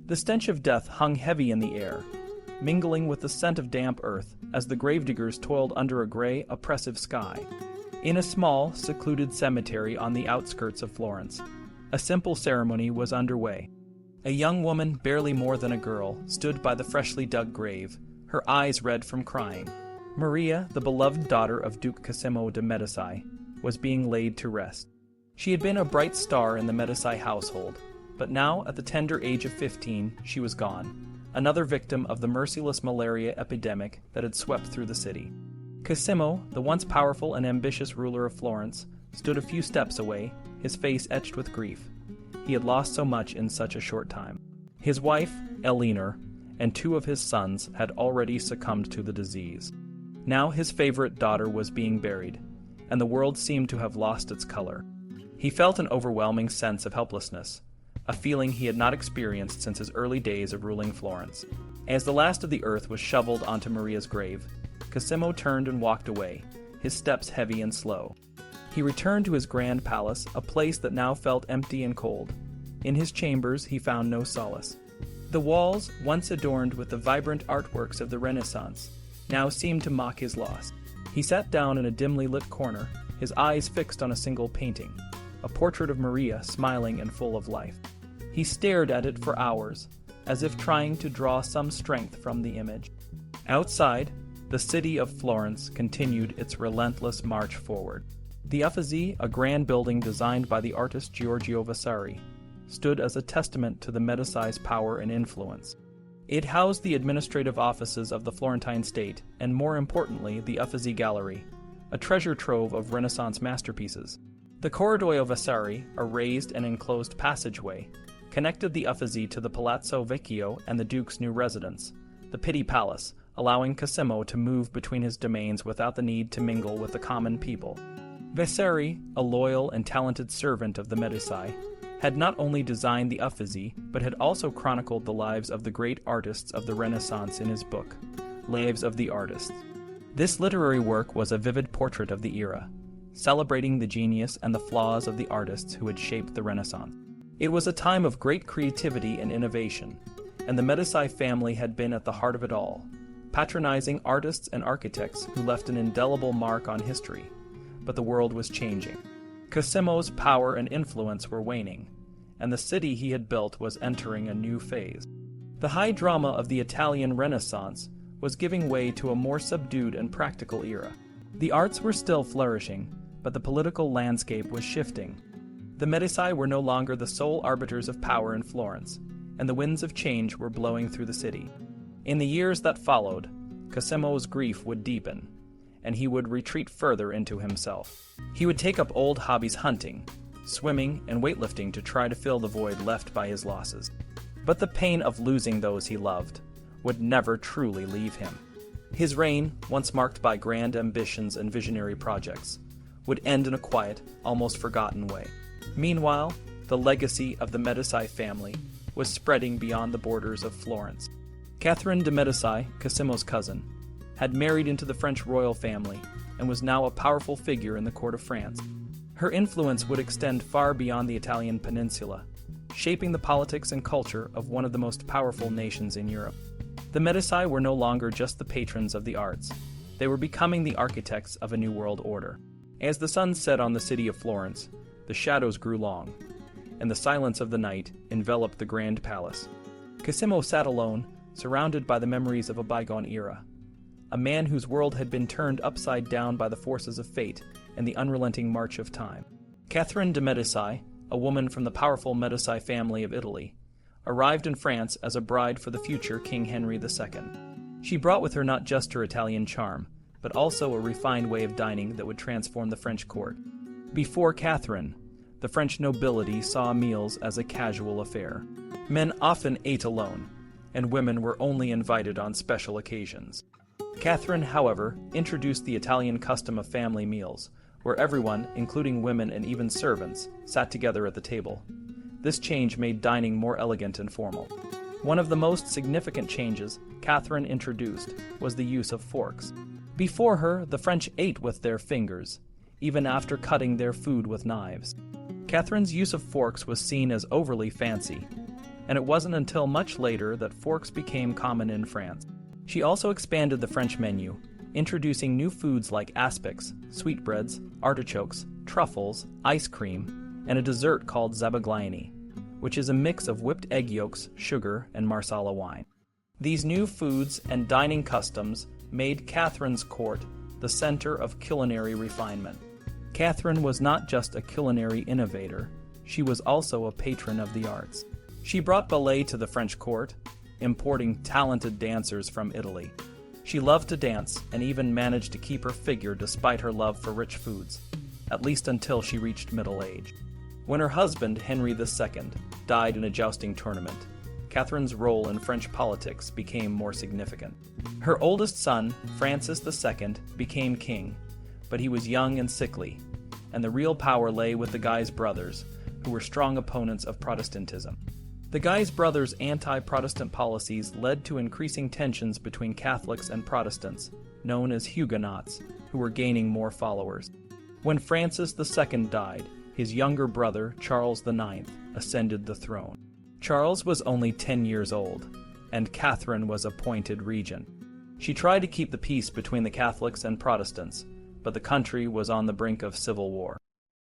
The stench of death hung heavy in the air, mingling with the scent of damp earth as the gravediggers toiled under a gray, oppressive sky. In a small, secluded cemetery on the outskirts of Florence, a simple ceremony was underway. A young woman, barely more than a girl, stood by the freshly dug grave, her eyes red from crying. Maria, the beloved daughter of Duke Cosimo de' Medici, was being laid to rest. She had been a bright star in the Medici household, but now, at the tender age of 15, she was gone, another victim of the merciless malaria epidemic that had swept through the city. Cosimo, the once powerful and ambitious ruler of Florence, stood a few steps away, his face etched with grief. He had lost so much in such a short time. His wife, Eleanor, and 2 of his sons had already succumbed to the disease. Now his favorite daughter was being buried, and the world seemed to have lost its color. He felt an overwhelming sense of helplessness, a feeling he had not experienced since his early days of ruling Florence. As the last of the earth was shoveled onto Maria's grave, Cosimo turned and walked away, his steps heavy and slow. He returned to his grand palace, a place that now felt empty and cold. In his chambers he found no solace. The walls, once adorned with the vibrant artworks of the Renaissance, now seemed to mock his loss. He sat down in a dimly lit corner, his eyes fixed on a single painting, a portrait of Maria smiling and full of life. He stared at it for hours, as if trying to draw some strength from the image. Outside, the city of Florence continued its relentless march forward. The Uffizi, a grand building designed by the artist Giorgio Vasari, stood as a testament to the Medici's power and influence. It housed the administrative offices of the Florentine state and, more importantly, the Uffizi Gallery, a treasure trove of Renaissance masterpieces. The Corridoio Vasari, a raised and enclosed passageway, connected the Uffizi to the Palazzo Vecchio and the Duke's new residence, the Pitti Palace, allowing Cosimo to move between his domains without the need to mingle with the common people. Vasari, a loyal and talented servant of the Medici, had not only designed the Uffizi, but had also chronicled the lives of the great artists of the Renaissance in his book, Lives of the Artists. This literary work was a vivid portrait of the era, celebrating the genius and the flaws of the artists who had shaped the Renaissance. It was a time of great creativity and innovation, and the Medici family had been at the heart of it all, patronizing artists and architects who left an indelible mark on history. But the world was changing. Cosimo's power and influence were waning, and the city he had built was entering a new phase. The high drama of the Italian Renaissance was giving way to a more subdued and practical era. The arts were still flourishing, but the political landscape was shifting. The Medici were no longer the sole arbiters of power in Florence, and the winds of change were blowing through the city. In the years that followed, Cosimo's grief would deepen, and he would retreat further into himself. He would take up old hobbies hunting, swimming, and weightlifting to try to fill the void left by his losses. But the pain of losing those he loved would never truly leave him. His reign, once marked by grand ambitions and visionary projects, would end in a quiet, almost forgotten way. Meanwhile, the legacy of the Medici family was spreading beyond the borders of Florence. Catherine de' Medici, Cosimo's cousin, had married into the French royal family and was now a powerful figure in the court of France. Her influence would extend far beyond the Italian peninsula, shaping the politics and culture of one of the most powerful nations in Europe. The Medici were no longer just the patrons of the arts. They were becoming the architects of a new world order. As the sun set on the city of Florence, the shadows grew long, and the silence of the night enveloped the grand palace. Cosimo sat alone, surrounded by the memories of a bygone era. A man whose world had been turned upside down by the forces of fate and the unrelenting march of time. Catherine de' Medici, a woman from the powerful Medici family of Italy, arrived in France as a bride for the future King Henry II. She brought with her not just her Italian charm, but also a refined way of dining that would transform the French court. Before Catherine, the French nobility saw meals as a casual affair. Men often ate alone, and women were only invited on special occasions. Catherine, however, introduced the Italian custom of family meals, where everyone, including women and even servants, sat together at the table. This change made dining more elegant and formal. One of the most significant changes Catherine introduced was the use of forks. Before her, the French ate with their fingers, even after cutting their food with knives. Catherine's use of forks was seen as overly fancy, and it wasn't until much later that forks became common in France. She also expanded the French menu, introducing new foods like aspics, sweetbreads, artichokes, truffles, ice cream, and a dessert called zabaglione, which is a mix of whipped egg yolks, sugar, and marsala wine. These new foods and dining customs made Catherine's court the center of culinary refinement. Catherine was not just a culinary innovator, she was also a patron of the arts. She brought ballet to the French court, importing talented dancers from Italy. She loved to dance and even managed to keep her figure despite her love for rich foods, at least until she reached middle age. When her husband, Henry II, died in a jousting tournament, Catherine's role in French politics became more significant. Her oldest son, Francis II, became king, but he was young and sickly, and the real power lay with the Guise brothers, who were strong opponents of Protestantism. The Guise brothers' anti-Protestant policies led to increasing tensions between Catholics and Protestants, known as Huguenots, who were gaining more followers. When Francis II died, his younger brother, Charles IX, ascended the throne. Charles was only 10 years old, and Catherine was appointed regent. She tried to keep the peace between the Catholics and Protestants, but the country was on the brink of civil war.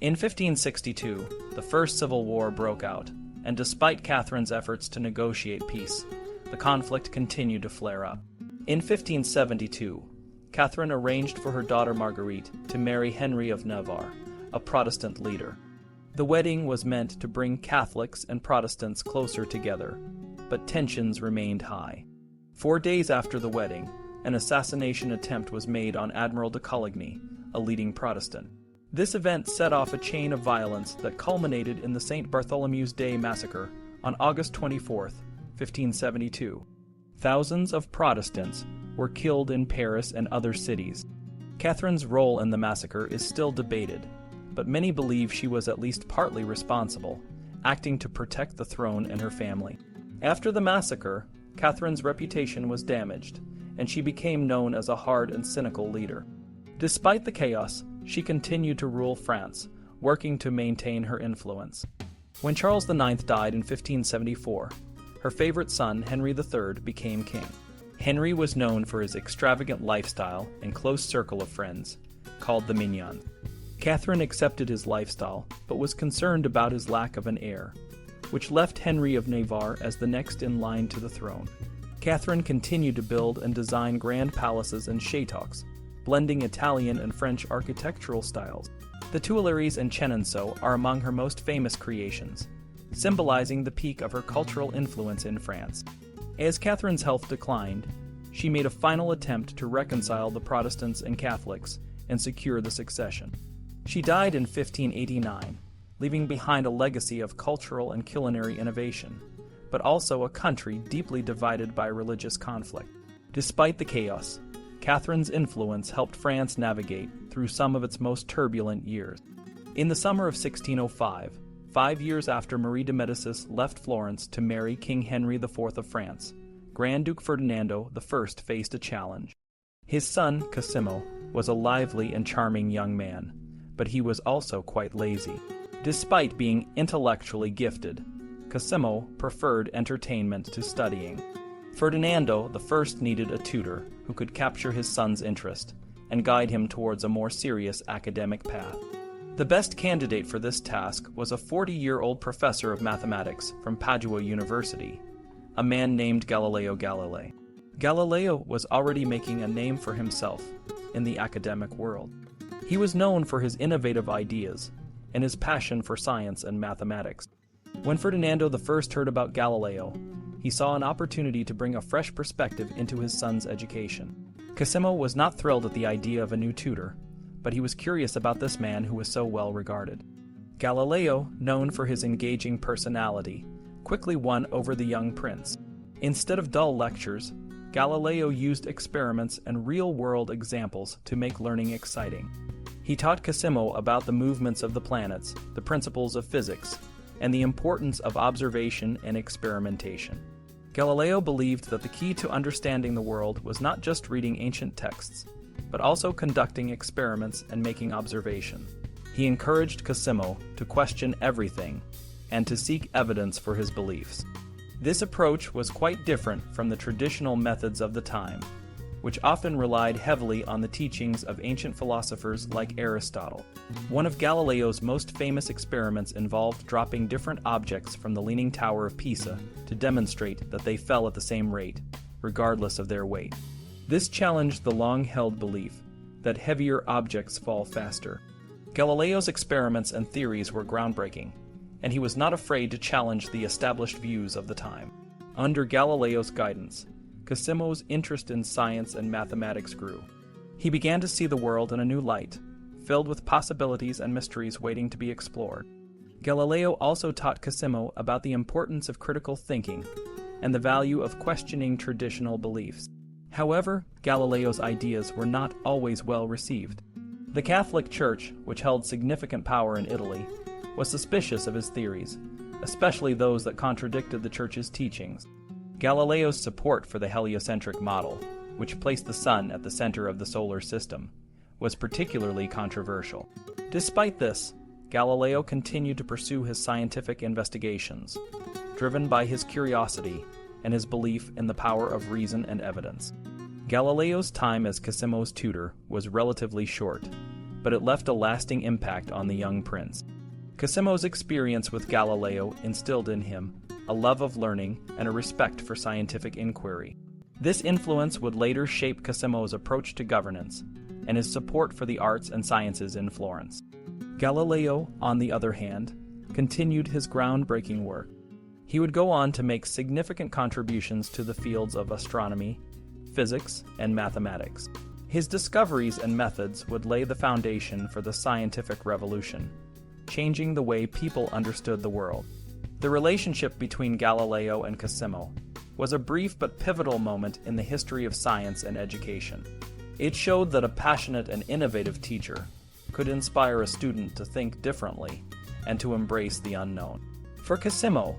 In 1562, the First Civil War broke out, and despite Catherine's efforts to negotiate peace, the conflict continued to flare up. In 1572, Catherine arranged for her daughter Marguerite to marry Henry of Navarre, a Protestant leader. The wedding was meant to bring Catholics and Protestants closer together, but tensions remained high. 4 days after the wedding, an assassination attempt was made on Admiral de Coligny, a leading Protestant. This event set off a chain of violence that culminated in the St. Bartholomew's Day massacre on August 24, 1572. Thousands of Protestants were killed in Paris and other cities. Catherine's role in the massacre is still debated, but many believe she was at least partly responsible, acting to protect the throne and her family. After the massacre, Catherine's reputation was damaged, and she became known as a hard and cynical leader. Despite the chaos, she continued to rule France, working to maintain her influence. When Charles IX died in 1574, her favorite son, Henry III, became king. Henry was known for his extravagant lifestyle and close circle of friends, called the Mignons. Catherine accepted his lifestyle, but was concerned about his lack of an heir, which left Henry of Navarre as the next in line to the throne. Catherine continued to build and design grand palaces and chateaux, blending Italian and French architectural styles. The Tuileries and Chenonceau are among her most famous creations, symbolizing the peak of her cultural influence in France. As Catherine's health declined, she made a final attempt to reconcile the Protestants and Catholics and secure the succession. She died in 1589, leaving behind a legacy of cultural and culinary innovation, but also a country deeply divided by religious conflict. Despite the chaos, Catherine's influence helped France navigate through some of its most turbulent years. In the summer of 1605, 5 years after Marie de Medici left Florence to marry King Henry IV of France, Grand Duke Ferdinando I faced a challenge. His son, Cosimo, was a lively and charming young man, but he was also quite lazy. Despite being intellectually gifted, Cosimo preferred entertainment to studying. Ferdinando I needed a tutor who could capture his son's interest and guide him towards a more serious academic path. The best candidate for this task was a 40-year-old professor of mathematics from Padua University, a man named Galileo Galilei. Galileo was already making a name for himself in the academic world. He was known for his innovative ideas and his passion for science and mathematics. When Ferdinando I heard about Galileo, he saw an opportunity to bring a fresh perspective into his son's education. Cosimo was not thrilled at the idea of a new tutor, but he was curious about this man who was so well regarded. Galileo, known for his engaging personality, quickly won over the young prince. Instead of dull lectures, Galileo used experiments and real-world examples to make learning exciting. He taught Cosimo about the movements of the planets, the principles of physics, and the importance of observation and experimentation. Galileo believed that the key to understanding the world was not just reading ancient texts, but also conducting experiments and making observations. He encouraged Cosimo to question everything and to seek evidence for his beliefs. This approach was quite different from the traditional methods of the time, which often relied heavily on the teachings of ancient philosophers like Aristotle. One of Galileo's most famous experiments involved dropping different objects from the Leaning Tower of Pisa to demonstrate that they fell at the same rate, regardless of their weight. This challenged the long-held belief that heavier objects fall faster. Galileo's experiments and theories were groundbreaking, and he was not afraid to challenge the established views of the time. Under Galileo's guidance, Cosimo's interest in science and mathematics grew. He began to see the world in a new light, filled with possibilities and mysteries waiting to be explored. Galileo also taught Cosimo about the importance of critical thinking and the value of questioning traditional beliefs. However, Galileo's ideas were not always well received. The Catholic Church, which held significant power in Italy, was suspicious of his theories, especially those that contradicted the Church's teachings. Galileo's support for the heliocentric model, which placed the Sun at the center of the solar system, was particularly controversial. Despite this, Galileo continued to pursue his scientific investigations, driven by his curiosity and his belief in the power of reason and evidence. Galileo's time as Cosimo's tutor was relatively short, but it left a lasting impact on the young prince. Cosimo's experience with Galileo instilled in him a love of learning and a respect for scientific inquiry. This influence would later shape Cosimo's approach to governance and his support for the arts and sciences in Florence. Galileo, on the other hand, continued his groundbreaking work. He would go on to make significant contributions to the fields of astronomy, physics, and mathematics. His discoveries and methods would lay the foundation for the scientific revolution, changing the way people understood the world. The relationship between Galileo and Cosimo was a brief but pivotal moment in the history of science and education. It showed that a passionate and innovative teacher could inspire a student to think differently and to embrace the unknown. For Cosimo,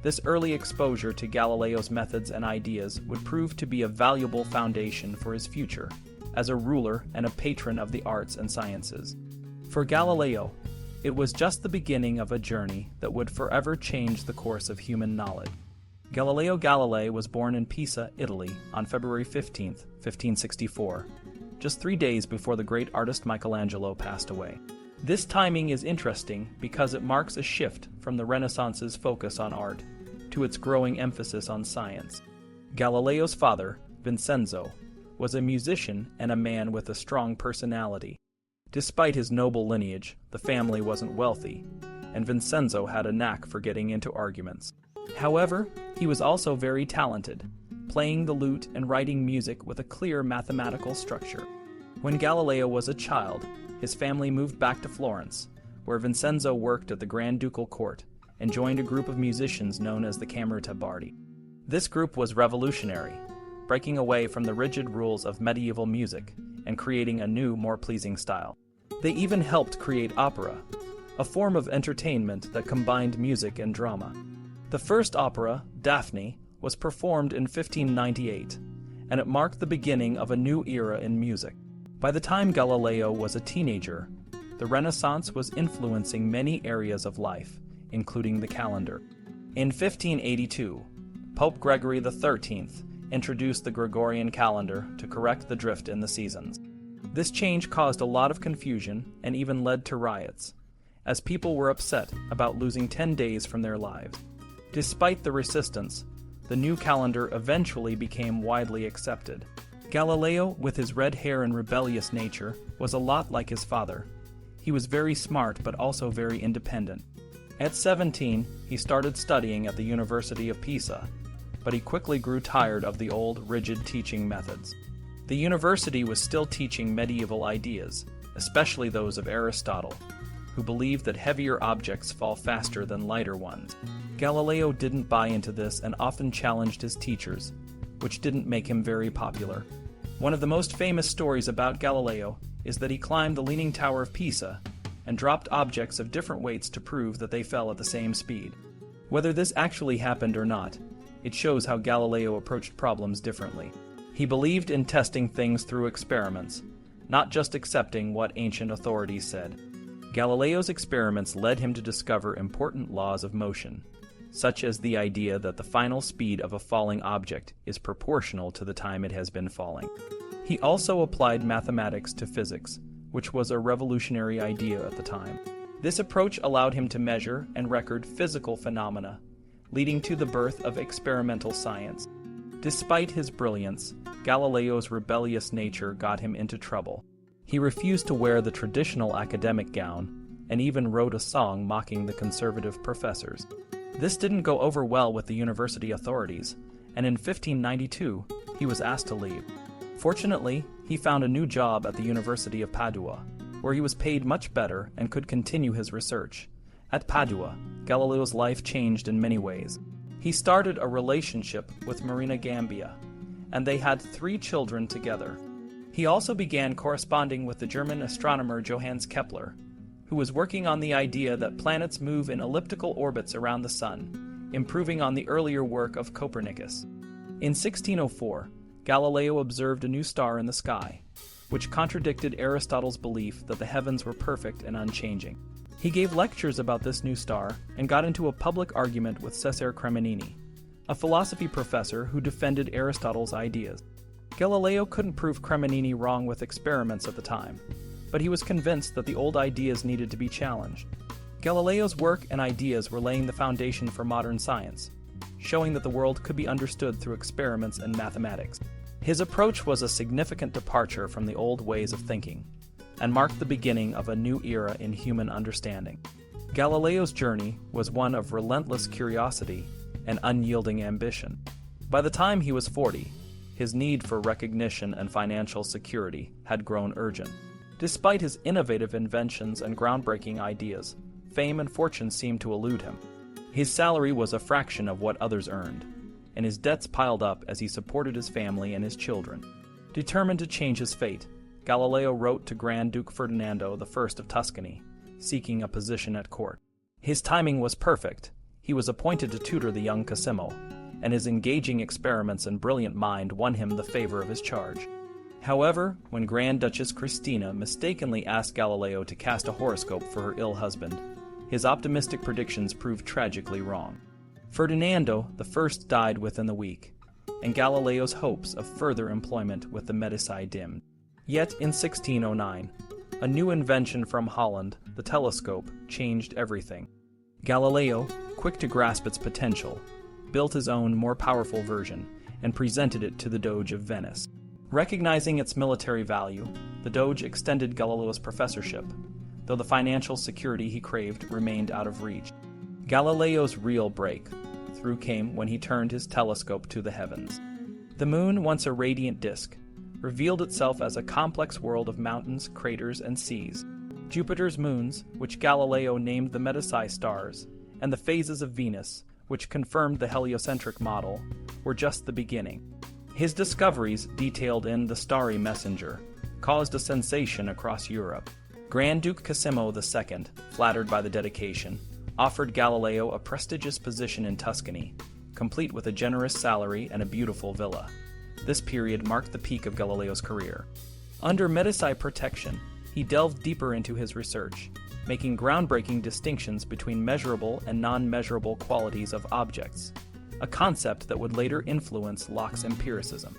this early exposure to Galileo's methods and ideas would prove to be a valuable foundation for his future as a ruler and a patron of the arts and sciences. For Galileo, it was just the beginning of a journey that would forever change the course of human knowledge. Galileo Galilei was born in Pisa, Italy, on February 15, 1564, just 3 days before the great artist Michelangelo passed away. This timing is interesting because it marks a shift from the Renaissance's focus on art to its growing emphasis on science. Galileo's father, Vincenzo, was a musician and a man with a strong personality. Despite his noble lineage, the family wasn't wealthy, and Vincenzo had a knack for getting into arguments. However, he was also very talented, playing the lute and writing music with a clear mathematical structure. When Galileo was a child, his family moved back to Florence, where Vincenzo worked at the Grand Ducal Court and joined a group of musicians known as the Camerata Bardi. This group was revolutionary, breaking away from the rigid rules of medieval music and creating a new, more pleasing style. They even helped create opera, a form of entertainment that combined music and drama. The first opera, Daphne, was performed in 1598, and it marked the beginning of a new era in music. By the time Galileo was a teenager, the Renaissance was influencing many areas of life, including the calendar. In 1582, Pope Gregory XIII introduced the Gregorian calendar to correct the drift in the seasons. This change caused a lot of confusion and even led to riots, as people were upset about losing 10 days from their lives. Despite the resistance, the new calendar eventually became widely accepted. Galileo, with his red hair and rebellious nature, was a lot like his father. He was very smart but also very independent. At 17, he started studying at the University of Pisa, but he quickly grew tired of the old, rigid teaching methods. The university was still teaching medieval ideas, especially those of Aristotle, who believed that heavier objects fall faster than lighter ones. Galileo didn't buy into this and often challenged his teachers, which didn't make him very popular. One of the most famous stories about Galileo is that he climbed the Leaning Tower of Pisa and dropped objects of different weights to prove that they fell at the same speed. Whether this actually happened or not, it shows how Galileo approached problems differently. He believed in testing things through experiments, not just accepting what ancient authorities said. Galileo's experiments led him to discover important laws of motion, such as the idea that the final speed of a falling object is proportional to the time it has been falling. He also applied mathematics to physics, which was a revolutionary idea at the time. This approach allowed him to measure and record physical phenomena, leading to the birth of experimental science. Despite his brilliance, Galileo's rebellious nature got him into trouble. He refused to wear the traditional academic gown, and even wrote a song mocking the conservative professors. This didn't go over well with the university authorities, and in 1592, he was asked to leave. Fortunately, he found a new job at the University of Padua, where he was paid much better and could continue his research. At Padua, Galileo's life changed in many ways. He started a relationship with Marina Gambia, and they had 3 children together. He also began corresponding with the German astronomer Johannes Kepler, who was working on the idea that planets move in elliptical orbits around the Sun, improving on the earlier work of Copernicus. In 1604, Galileo observed a new star in the sky, which contradicted Aristotle's belief that the heavens were perfect and unchanging. He gave lectures about this new star and got into a public argument with Cesare Cremonini, a philosophy professor who defended Aristotle's ideas. Galileo couldn't prove Cremonini wrong with experiments at the time, but he was convinced that the old ideas needed to be challenged. Galileo's work and ideas were laying the foundation for modern science, showing that the world could be understood through experiments and mathematics. His approach was a significant departure from the old ways of thinking, and marked the beginning of a new era in human understanding. Galileo's journey was one of relentless curiosity and unyielding ambition. By the time he was 40, his need for recognition and financial security had grown urgent. Despite his innovative inventions and groundbreaking ideas, fame and fortune seemed to elude him. His salary was a fraction of what others earned, and his debts piled up as he supported his family and his children. Determined to change his fate, Galileo wrote to Grand Duke Ferdinando I of Tuscany, seeking a position at court. His timing was perfect. He was appointed to tutor the young Cosimo, and his engaging experiments and brilliant mind won him the favor of his charge. However, when Grand Duchess Christina mistakenly asked Galileo to cast a horoscope for her ill husband, his optimistic predictions proved tragically wrong. Ferdinando I died within the week, and Galileo's hopes of further employment with the Medici dimmed. Yet in 1609, a new invention from Holland, the telescope, changed everything. Galileo, quick to grasp its potential, built his own more powerful version and presented it to the Doge of Venice. Recognizing its military value, the Doge extended Galileo's professorship, though the financial security he craved remained out of reach. Galileo's real breakthrough came when he turned his telescope to the heavens. The moon, once a radiant disk, revealed itself as a complex world of mountains, craters, and seas. Jupiter's moons, which Galileo named the Medici stars, and the phases of Venus, which confirmed the heliocentric model, were just the beginning. His discoveries, detailed in The Starry Messenger, caused a sensation across Europe. Grand Duke Cosimo II, flattered by the dedication, offered Galileo a prestigious position in Tuscany, complete with a generous salary and a beautiful villa. This period marked the peak of Galileo's career. Under Medici protection, he delved deeper into his research, making groundbreaking distinctions between measurable and non-measurable qualities of objects, a concept that would later influence Locke's empiricism.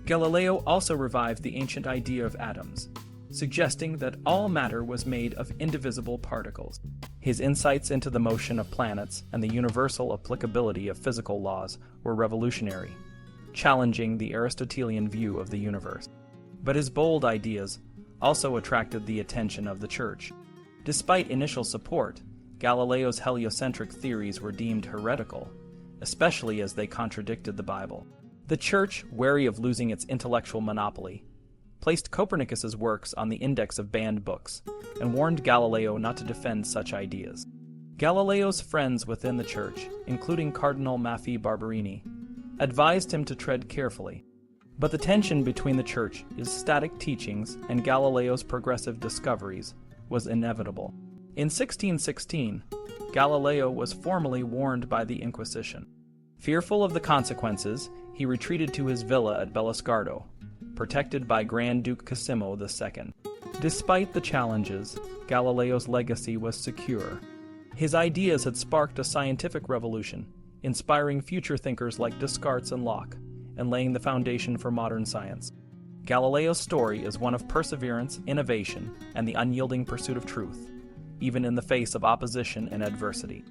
Galileo also revived the ancient idea of atoms, suggesting that all matter was made of indivisible particles. His insights into the motion of planets and the universal applicability of physical laws were revolutionary, challenging the Aristotelian view of the universe. But his bold ideas also attracted the attention of the Church. Despite initial support, Galileo's heliocentric theories were deemed heretical, especially as they contradicted the Bible. The Church, wary of losing its intellectual monopoly, placed Copernicus's works on the index of banned books and warned Galileo not to defend such ideas. Galileo's friends within the Church, including Cardinal Maffei Barberini, advised him to tread carefully. But the tension between the Church, his static teachings, and Galileo's progressive discoveries was inevitable. In 1616, Galileo was formally warned by the Inquisition. Fearful of the consequences, he retreated to his villa at Bellascardo, protected by Grand Duke Cosimo II. Despite the challenges, Galileo's legacy was secure. His ideas had sparked a scientific revolution, inspiring future thinkers like Descartes and Locke, and laying the foundation for modern science. Galileo's story is one of perseverance, innovation, and the unyielding pursuit of truth, even in the face of opposition and adversity.